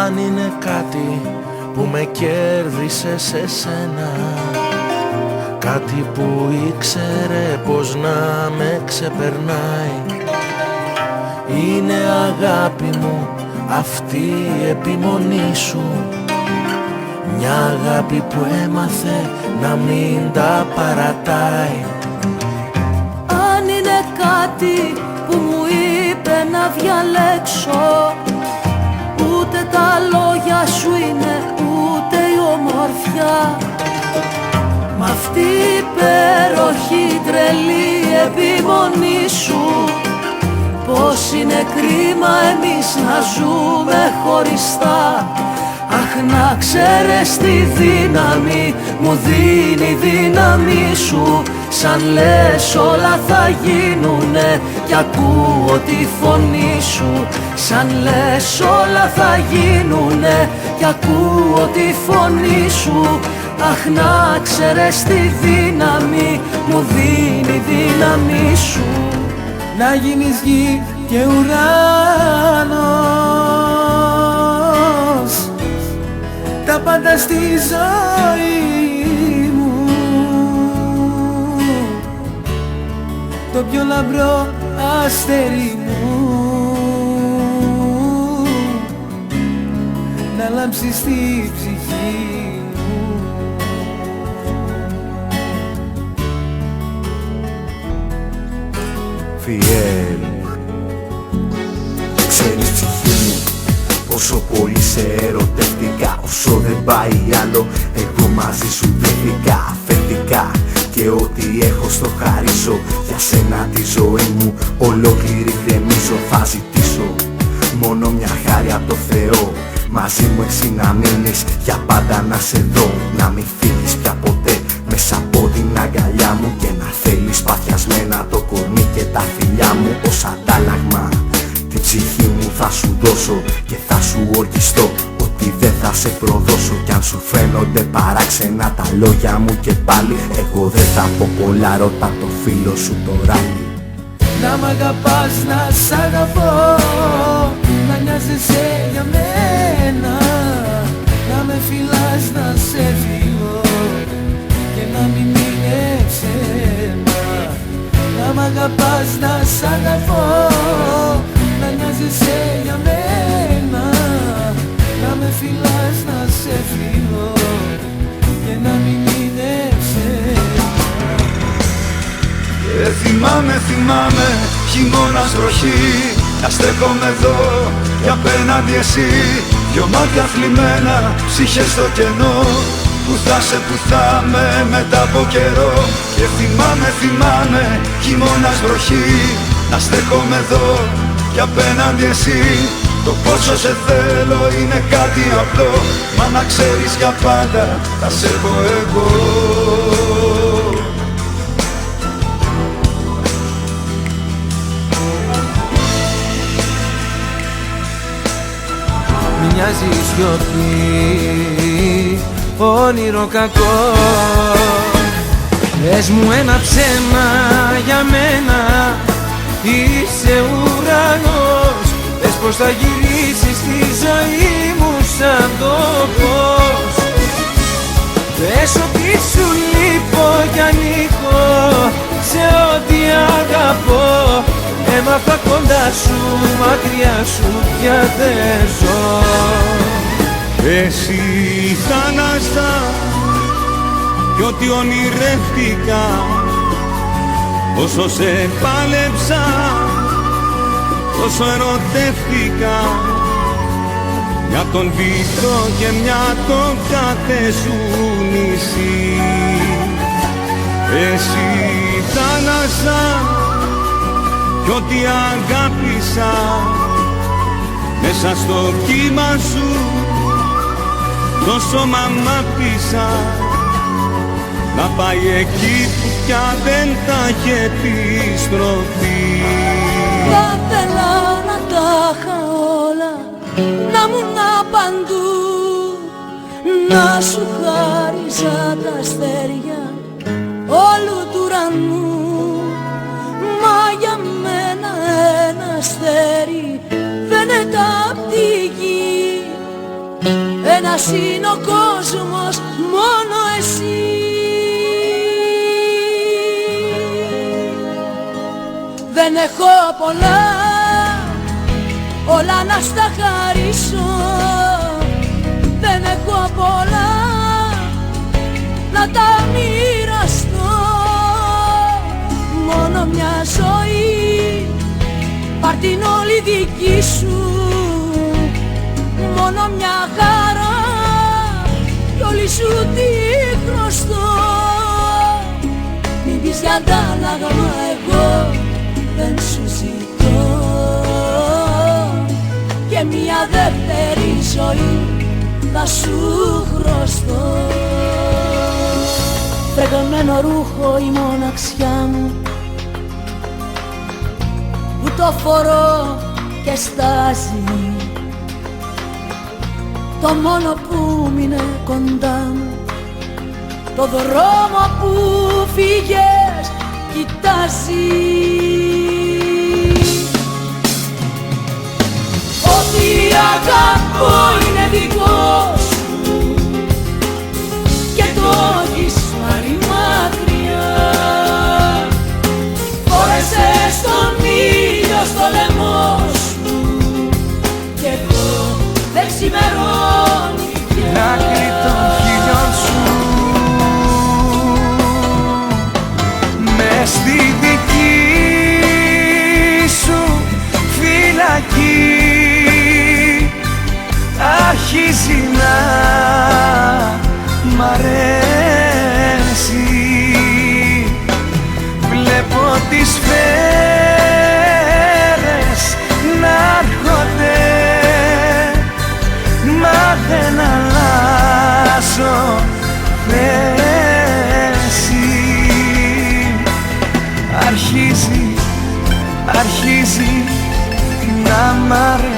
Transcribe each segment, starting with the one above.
Αν είναι κάτι που με κέρδισε σε σένα, κάτι που ήξερε πως να με ξεπερνάει, είναι αγάπη μου αυτή η επιμονή σου. Μια αγάπη που έμαθε να μην τα παρατάει. Αν είναι κάτι που μου είπε να διαλέξω, ούτε τα λόγια σου είναι, ούτε η ομορφιά. Μ' αυτή η υπέροχη τρελή επιμονή σου, πως είναι κρίμα εμείς να ζούμε χωριστά. Αχ, να ξέρεις τη δύναμη μου δίνει η δύναμη σου. Σαν λες όλα θα γίνουνε κι ακούω τη φωνή σου. Σαν λες όλα θα γίνουνε κι ακούω τη φωνή σου. Αχ, να ξέρεις τη δύναμη μου δίνει η δύναμη σου. Να γίνεις γη και ουρανός, τα πάντα στη ζωή μου, το πιο λαμπρό αστέρι μου, να λάμψει στη ψυχή μου. Φιέλ, ξέρεις ψυχή μου πόσο πολύ σε ερωτεύτηκα. Όσο δεν πάει άλλο εγώ μαζί σου βρέθηκα αφεντικά. Και ό,τι έχω στο χαρίζω, για σένα τη ζωή μου ολόκληρη γκρεμίζω. Θα ζητήσω μόνο μια χάρη από το Θεό, μαζί μου εσύ να μείνεις, για πάντα να σε δω. Να μην φύγεις πια ποτέ μέσα από την αγκαλιά μου, και να θέλεις παθιασμένα το κορμί και τα φιλιά μου. Ως αντάλλαγμα την ψυχή μου θα σου δώσω και θα σου ορκιστώ ότι δεν θα σε προδώσω. Κι αν σου φαίνονται παράξενα τα λόγια μου και πάλι, εγώ δεν θα πω πολλά, ρώτα το φίλο σου το ράλι. Να μ' αγαπάς, να σ' αγαπώ, να νοιάζεσαι για μένα, να με φυλάς, να σε φιλώ και να μην είναι ψέμα. Να μ' αγαπάς, να σ' αγαπώ, να νοιάζεσαι για μένα, να με φυλάς, να σε φιλώ και να μην είναι ψέμα. Θυμάμαι, χειμώνας βροχή, να στέκομαι εδώ κι απέναντι εσύ. Δυο μάτια θλιμμένα, ψυχές στο κενό, που θα σε που θα με μετά από καιρό. Και θυμάμαι, χειμώνας βροχή, να στέκομαι εδώ κι απέναντι εσύ. Το πόσο σε θέλω είναι κάτι απλό, μα να ξέρεις για πάντα θα σε έχω εγώ. Μοιάζει σιωπή, όνειρο κακό. Πες μου ένα ψέμα για μένα, είσαι ουρανός. Πες πως θα γυρίσεις στη ζωή μου σαν το φως. Πες ότι σου λείπω κι ανήκω σε ό,τι αγαπώ. Έμαθα κοντά σου, μακριά σου πια δεν ζω. Εσύ θάλασσα κι ό,τι ονειρεύτηκα, όσο σε πάλεψα, όσο ερωτεύτηκα. Μια τον Βυθό και μια τον κάθε σου νησί. Εσύ θάλασσα κι ό,τι αγάπησα, μέσα στο κύμα σου το σώμα μ' άφησα να πάει εκεί που πια δεν θα έχει επιστροφή. Θα θέλα να τα είχα όλα, να ήμουν παντού, να σου χάριζα τα αστέρια όλου του ουρανού. Μα για μένα ένα αστέρι φαίνεται απ' τη γη ένας είναι ο κόσμος, μόνο εσύ. Δεν έχω πολλά, όλα να στα χαρίσω. Δεν έχω πολλά, να τα μοιραστώ. Μόνο μια ζωή, πάρ' την όλη δική σου. Μόνο μια χαρά, κι όλη σου τη χρωστώ. Μην πεις για αντάλλαγμα, εγώ δεν σου ζητώ. Και μια δεύτερη ζωή θα σου χρωστώ. Φρεγμένο ρούχο η μοναξιά μου, που το φορώ και στάζει. Το μόνο που μείνε κοντά μου, το δρόμο που φύγες κοιτάζει. Ό,τι αγαπώ είναι δικό σου και το έχεις πάρει μακριά. Φόρεσες τον ήλιο στο λαιμό σου και εγώ δεν ξημερώνει πια. Δάκρυ των χιλιών σου μες στη δική σου φυλακή αρχίζει να μ' αρέσει. Βλέπω τις σφαίρες να έρχονται, μα δεν αλλάζω θέση. Αρχίζει να μ' αρέσει.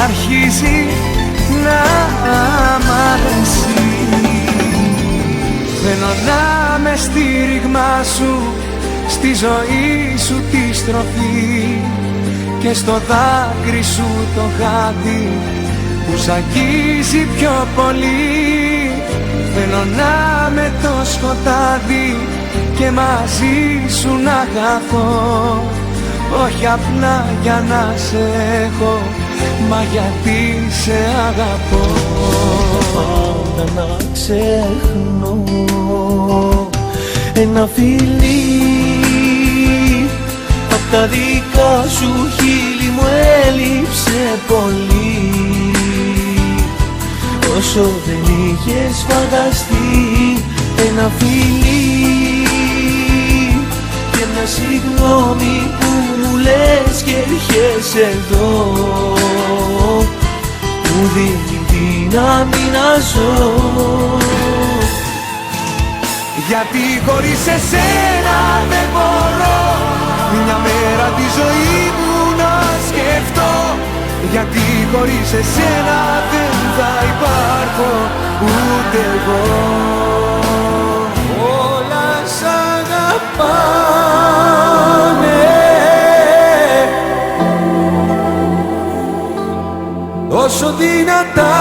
Αρχίζει να μ' αρέσει. Θέλω να με στήριγμα σου, στη ζωή σου τη στροφή και στο δάκρυ σου το χάδι που σ' αγγίζει πιο πολύ. Θέλω να με το σκοτάδι και μαζί σου να χαθώ, όχι απλά για να σε έχω, μα γιατί σε αγαπώ. Πάντα να ξεχνώ ένα φιλί, απ' τα δικά σου χείλη μου έλειψε πολύ. Όσο δεν είχες φανταστεί ένα φιλί και μια συγγνώμη που μου λες και έρχεσαι εδώ, μου δίνει δύναμη να ζω. Γιατί χωρίς εσένα δεν μπορώ μια μέρα τη ζωή μου να σκεφτώ. Γιατί χωρίς εσένα δεν θα υπάρχω ούτε εγώ. Όλα σ' αγαπάνε όσο δυνατά.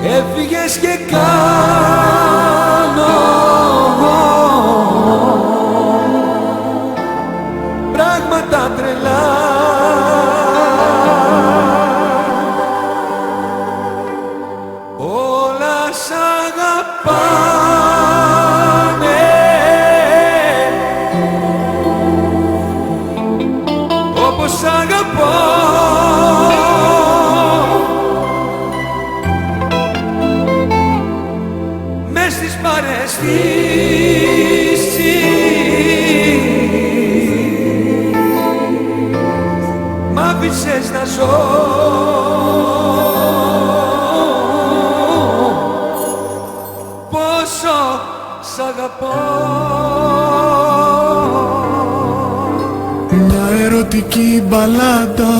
Έφυγες και κάνω πράγματα τρελά. Όλα σ' αγαπάνε όπως σ' αγαπώ. Μες στις παρεστήσεις μ' άφησες να ζω. Πόσο σ' αγαπώ. Μια ερωτική μπαλάντα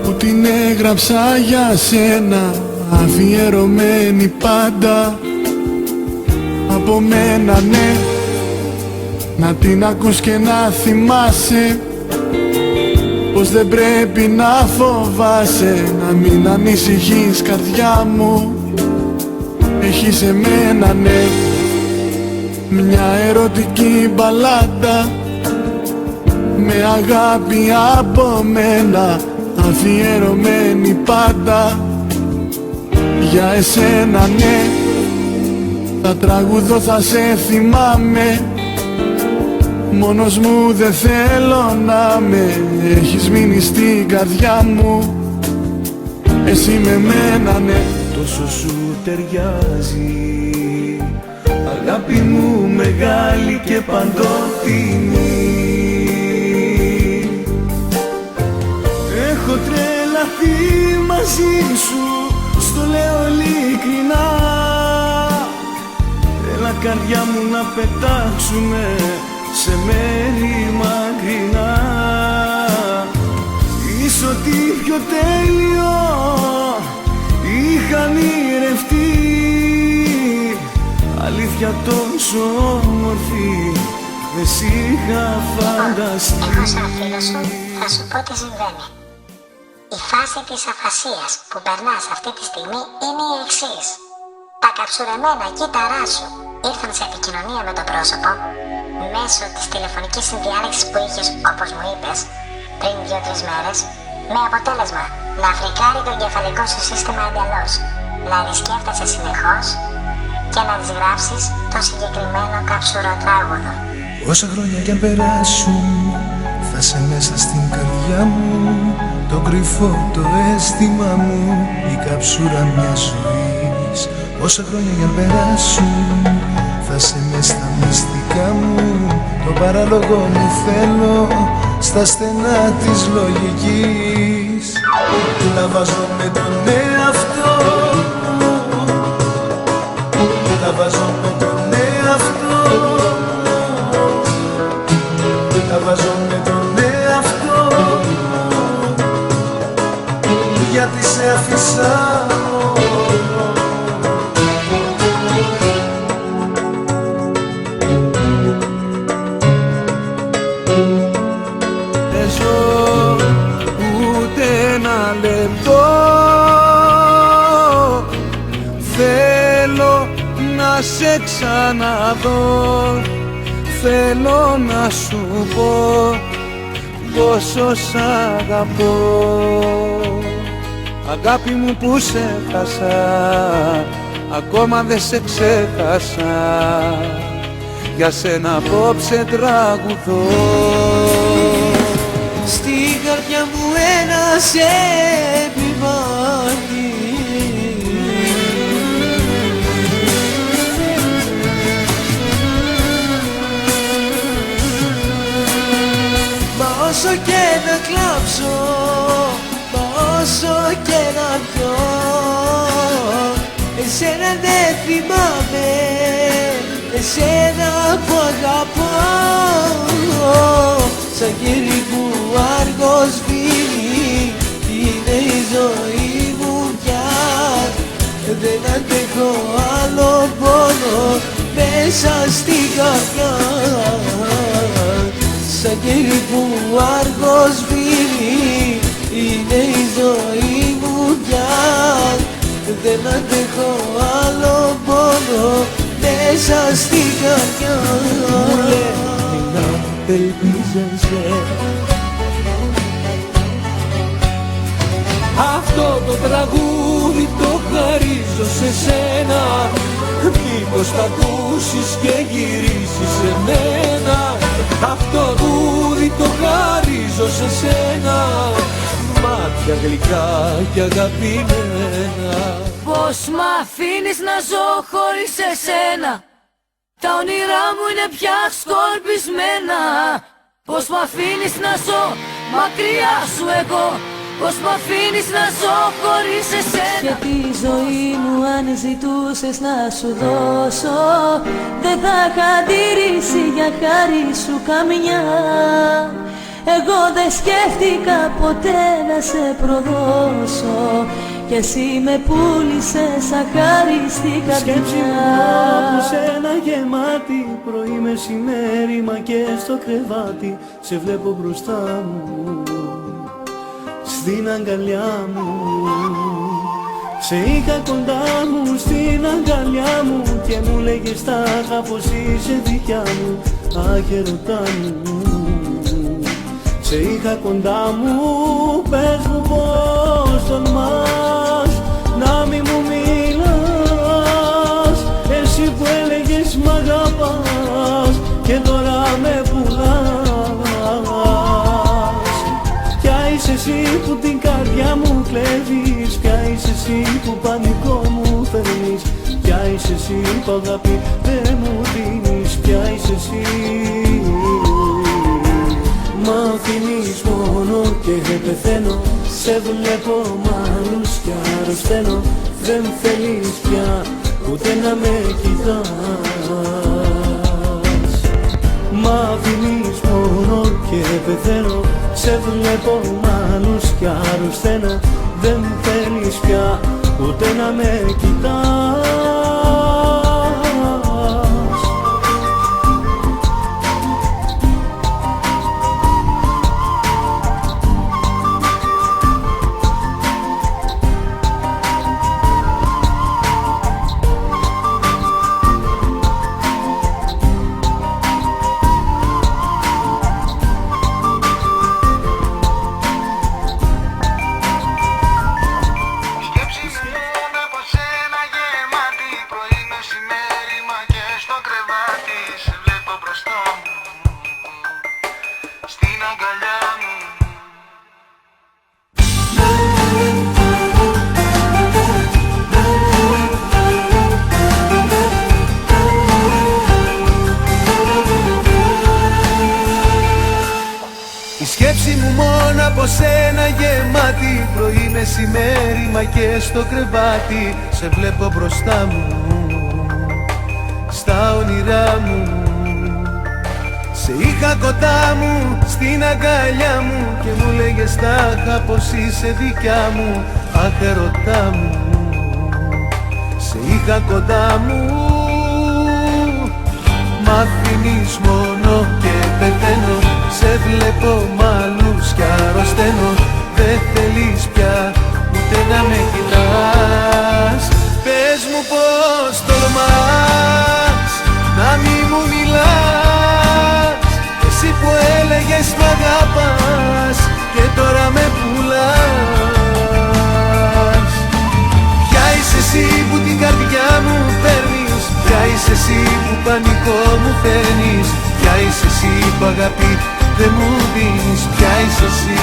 που την έγραψα για σένα, αφιερωμένη πάντα από μένα, ναι. να την ακούς και να θυμάσαι πως δεν πρέπει να φοβάσαι, να μην ανησυχείς καρδιά μου. Έχεις εμένα, ναι, μια ερωτική μπαλάντα με αγάπη από μένα, αφιερωμένη πάντα για εσένα, ναι. Θα τραγουδώ, θα σε θυμάμαι, μόνος μου δεν θέλω να με. Έχεις μείνει στην καρδιά μου, εσύ με μένα, ναι. Τόσο σου ταιριάζει, αγάπη μου μεγάλη και παντοτινή. Έχω τρελαθεί μαζί σου, στο λέω ειλικρινά. Έλα καρδιά μου να πετάξουμε σε μέρη μακρινά. Είσαι ό,τι πιο τέλειο είχα ονειρευτεί, αλήθεια τόσο όμορφη δεν σ' είχα φανταστεί. Εγώ σαν φίλος σου θα σου πω τι συμβαίνει. Η φάση της αφασίας που περνάς αυτή τη στιγμή είναι η εξής. Τα καψουρεμένα κύτταρά σου ήρθαν σε επικοινωνία με το πρόσωπο μέσω της τηλεφωνικής συνδιάλεξης που είχες, όπως μου είπες, πριν 2-3 μέρες, με αποτέλεσμα να φρικάρει το εγκεφαλικό σου σύστημα εντελώς, να ρισκέφτεσαι συνεχώς και να της γράψεις το συγκεκριμένο καψουροτράγουδο. Όσα χρόνια κι αν περάσουν, θα σε μέσα στην καρδιά μου, το κρυφό το αίσθημα μου, η καψούρα μιας ζωής. Όσα χρόνια κι αν περάσουν, θα σε μες στα μυστικά μου, το παράλογο μου θέλω στα στενά της λογικής. Τα βάζω με τον εαυτό μου, τα βάζω με τον εαυτό μου, τα βάζω με τον εαυτό μου, γιατί σε αφήσα μόνο. Δεν ζω ούτε ένα λεπτό, θέλω να σε ξαναδώ, θέλω να σου πω πόσο σ' αγαπώ. Αγάπη μου που σε χάσα, ακόμα δεν σε ξέχασα, για σένα απόψε τραγουδώ. Στην καρδιά μου ένας επιβάλλει, μα όσο και να κλάψω, μα όσο και να πιω, εσένα δεν θυμάμαι, εσένα που αγαπώ. Σαν κερί που άργος σβήνει, είναι η ζωή μου πια. Δεν αντέχω άλλο πόνο μέσα στην καρδιά. Σαν κερί που άργος σβήνει, είναι η ζωή μου πια. Δεν αντέχω άλλο πόνο μέσα στην καρδιά. Μου λέει να ελπίζεσαι, αυτό το τραγούδι το χαρίζω σε σένα, μήπως θα ακούσεις και γυρίσεις σε μένα. Αυτό το τραγούδι το χαρίζω σε σένα, μάτια γλυκά και αγαπημένα. Πώς μ' αφήνεις να ζω χωρίς εσένα, τα όνειρά μου είναι πια σκορπισμένα. Πώς μ' αφήνεις να ζω μακριά σου εγώ, πώς μ' αφήνεις να ζω χωρίς εσένα. Και τη ζωή μου αν ζητούσες να σου δώσω, δεν θα είχα αντίρρηση για χάρη σου καμιά. Εγώ δεν σκέφτηκα ποτέ να σε προδώσω, κι εσύ με πούλησες αχάριστή καρδιά. Σκέψη μου από σένα γεμάτη, πρωί, μεσημέρι, μα και στο κρεβάτι σε βλέπω μπροστά μου, στην αγκαλιά μου. Σε είχα κοντά μου, στην αγκαλιά μου, και μου λέγες τάχα πως είσαι δικιά μου. Αχ, ερωτά μου, σε είχα κοντά μου, πες μου πως τολμάς να μη μου μιλάς, εσύ που έλεγες μ' αγαπάς και τώρα με πουλάς. Ποια είσαι εσύ που την καρδιά μου κλέβεις, ποια είσαι εσύ που πανικό μου φέρνεις, ποια είσαι εσύ που αγάπη δεν μου δίνεις, ποια είσαι εσύ. Μ' αφήνεις μόνο και πεθαίνω, σε βλέπω μ' άλλους κι αρρωσταίνω. Δεν θέλεις πια ούτε να με κοιτάς. Μ' αφήνεις μόνο και πεθαίνω, σε βλέπω μ' άλλους κι αρρωσταίνω. Δεν θέλεις πια ούτε να με κοιτάς. Η σκέψη μου μόνο από σένα γεμάτη, πρωί, μεσημέρι, μα και στο κρεβάτι σε βλέπω μπροστά μου, στα όνειρά μου. Σε είχα κοντά μου, στην αγκαλιά μου, και μου λέγες τάχα πως είσαι δικιά μου. Αχ, ερωτά μου, σε είχα κοντά μου. Μ' αφήνεις μόνο και πεθαίνω, σε βλέπω μ' άλλους κι αρρωσταίνω. Δεν θέλεις πια ούτε να με κοιτάς. Πες μου πως τολμάς να μη μου μιλάς, εσύ που έλεγες μ' αγαπάς και τώρα με πουλάς. Ποια είσαι εσύ που την καρδιά μου παίρνεις, ποια είσαι εσύ που πανικό μου φέρνεις, ποια είσαι εσύ που αγάπη δεν μου δίνεις, ποια είσαι εσύ.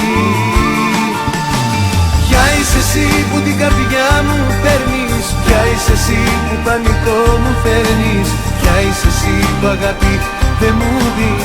Ποια είσαι εσύ που την καρδιά μου παίρνεις, ποια είσαι εσύ που πανικό μου φέρνεις, ποια είσαι εσύ που αγάπη δεν μου δίνεις.